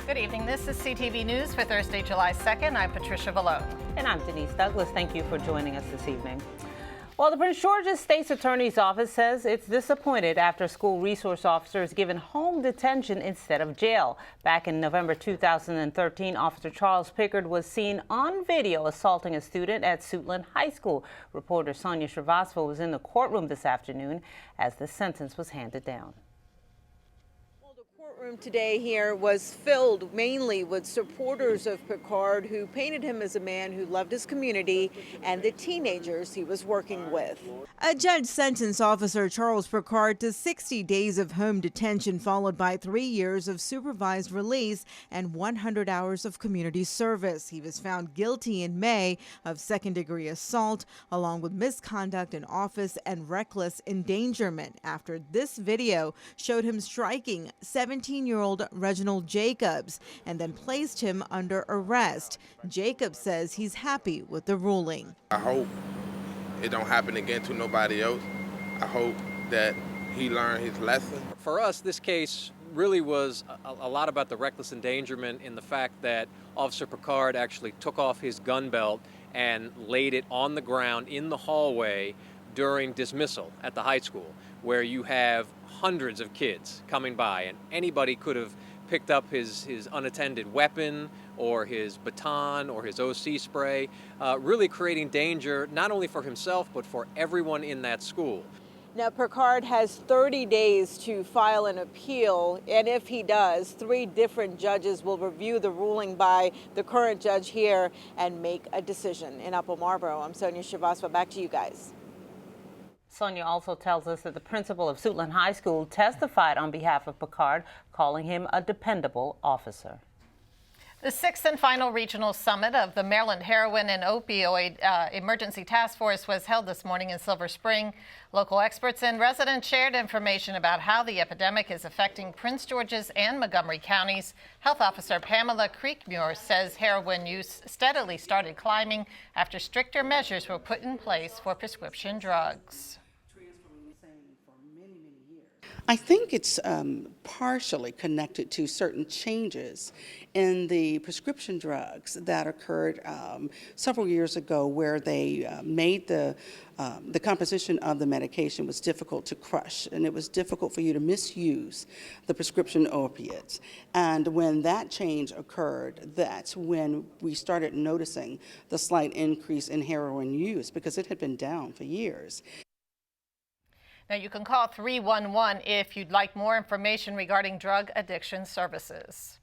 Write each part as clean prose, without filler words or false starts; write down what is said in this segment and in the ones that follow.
Good evening. This is CTV News for Thursday, July 2nd. I'm Patricia Vallone. And I'm Denise Douglas. Thank you for joining us this evening. Well, the Prince George's State's Attorney's Office says it's disappointed after school resource officers given home detention instead of jail. Back in November 2013, Officer Charles Pickard was seen on video assaulting a student at Suitland High School. Reporter Sonia Shrivastava was in the courtroom this afternoon as the sentence was handed down. The courtroom today here was filled mainly with supporters of Pickard who painted him as a man who loved his community and the teenagers he was working with. A judge sentenced Officer Charles Pickard to 60 days of home detention, followed by 3 years of supervised release and 100 hours of community service. He was found guilty in May of second-degree assault, along with misconduct in office and reckless endangerment, after this video showed him striking 17-year-old Reginald Jacobs and then placed him under arrest. Jacobs says he's happy with the ruling. I hope it don't happen again to nobody else. I hope that he learned his lesson. For us, this case really was a lot about the reckless endangerment in the fact that Officer Pickard actually took off his gun belt and laid it on the ground in the hallway during dismissal at the high school, where you have hundreds of kids coming by, and anybody could have picked up his unattended weapon or his baton or his OC spray, really creating danger not only for himself but for everyone in that school. Now, Pickard has 30 days to file an appeal, and if he does, 3 different judges will review the ruling by the current judge here and make a decision. In Upper Marlboro, I'm Sonia Shrivastava. Back to you guys. Sonia also tells us that the principal of Suitland High School testified on behalf of Pickard, calling him a dependable officer. The 6th and final regional summit of the Maryland Heroin and Opioid Emergency Task Force was held this morning in Silver Spring. Local experts and residents shared information about how the epidemic is affecting Prince George's and Montgomery counties. Health Officer Pamela Creekmuir says heroin use steadily started climbing after stricter measures were put in place for prescription drugs. I think it's partially connected to certain changes in the prescription drugs that occurred several years ago, where they made the composition of the medication was difficult to crush, and it was difficult for you to misuse the prescription opiates. And when that change occurred, that's when we started noticing the slight increase in heroin use, because it had been down for years. Now, you can call 311 if you'd like more information regarding drug addiction services.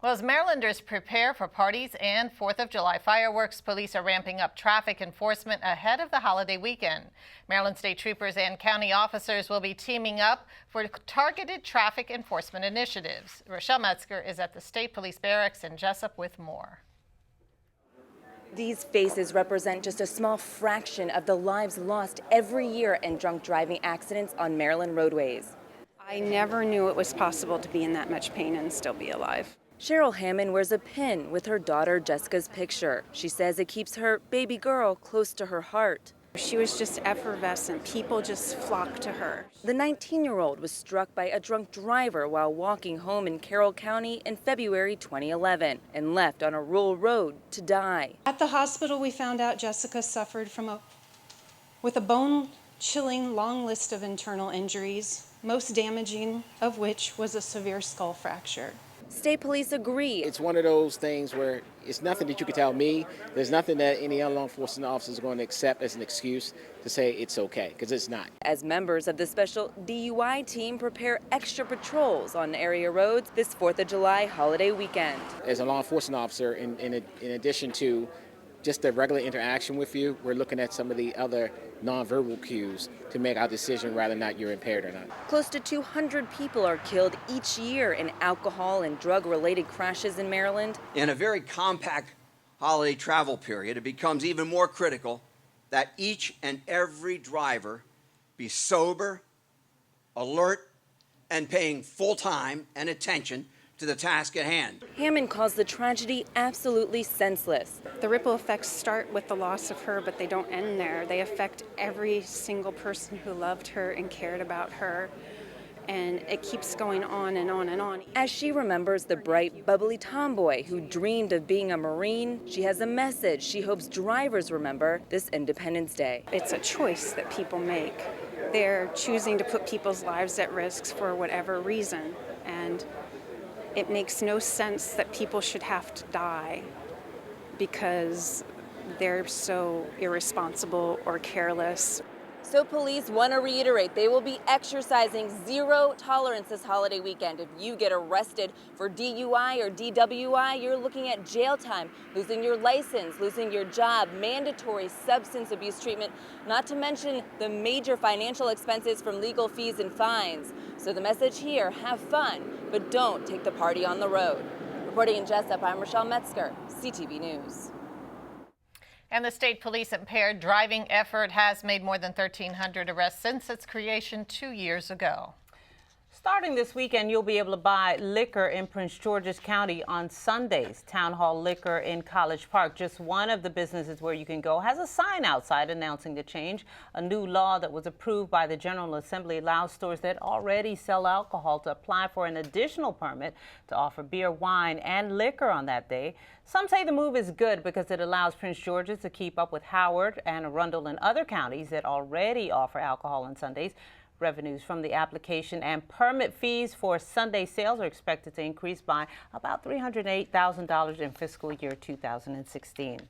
Well, as Marylanders prepare for parties and 4th of July fireworks, police are ramping up traffic enforcement ahead of the holiday weekend. Maryland State Troopers and county officers will be teaming up for targeted traffic enforcement initiatives. Rochelle Metzger is at the State Police Barracks in Jessup with more. These faces represent just a small fraction of the lives lost every year in drunk driving accidents on Maryland roadways. I never knew it was possible to be in that much pain and still be alive. Cheryl Hammond wears a pin with her daughter Jessica's picture. She says it keeps her baby girl close to her heart. She was just effervescent. People just flocked to her. The 19-year-old was struck by a drunk driver while walking home in Carroll County in February 2011 and left on a rural road to die. At the hospital, we found out Jessica suffered with a bone-chilling long list of internal injuries, most damaging of which was a severe skull fracture. State police agree. It's one of those things where it's nothing that you can tell me. There's nothing that any law enforcement officer is going to accept as an excuse to say it's okay, because it's not. As members of the special DUI team prepare extra patrols on area roads this 4th of July holiday weekend. As a law enforcement officer, in addition to just the regular interaction with you, we're looking at some of the other nonverbal cues to make our decision whether or not you're impaired or not. Close to 200 people are killed each year in alcohol and drug-related crashes in Maryland. In a very compact holiday travel period, it becomes even more critical that each and every driver be sober, alert, and paying full time and attention to the task at hand. Hammond calls the tragedy absolutely senseless. The ripple effects start with the loss of her, but they don't end there. They affect every single person who loved her and cared about her. And it keeps going on and on and on. As she remembers the bright, bubbly tomboy who dreamed of being a Marine, she has a message she hopes drivers remember this Independence Day. It's a choice that people make. They're choosing to put people's lives at risk for whatever reason. And it makes no sense that people should have to die because they're so irresponsible or careless. So police want to reiterate they will be exercising zero tolerance this holiday weekend. If you get arrested for DUI or DWI, you're looking at jail time, losing your license, losing your job, mandatory substance abuse treatment, not to mention the major financial expenses from legal fees and fines. So the message here, have fun, but don't take the party on the road. Reporting in Jessup, I'm Rochelle Metzger, CTV News. And the state police impaired driving effort has made more than 1,300 arrests since its creation 2 years ago. Starting this weekend, you'll be able to buy liquor in Prince George's County on Sundays. Town Hall Liquor in College Park, just one of the businesses where you can go, has a sign outside announcing the change. A new law that was approved by the General Assembly allows stores that already sell alcohol to apply for an additional permit to offer beer, wine, and liquor on that day. Some say the move is good because it allows Prince George's to keep up with Howard, Anne Arundel, and other counties that already offer alcohol on Sundays. Revenues from the application and permit fees for Sunday sales are expected to increase by about $308,000 in fiscal year 2016.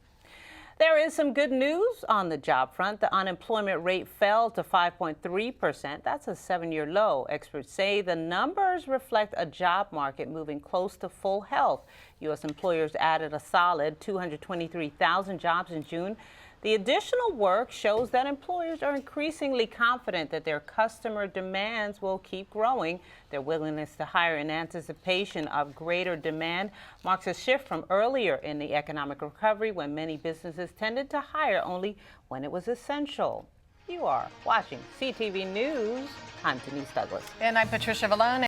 There is some good news on the job front. The unemployment rate fell to 5.3%. That's a 7-year low. Experts say the numbers reflect a job market moving close to full health. U.S. employers added a solid 223,000 jobs in June. The additional work shows that employers are increasingly confident that their customer demands will keep growing. Their willingness to hire in anticipation of greater demand marks a shift from earlier in the economic recovery when many businesses tended to hire only when it was essential. You are watching CTV News. I'm Denise Douglas. And I'm Patricia Vallone.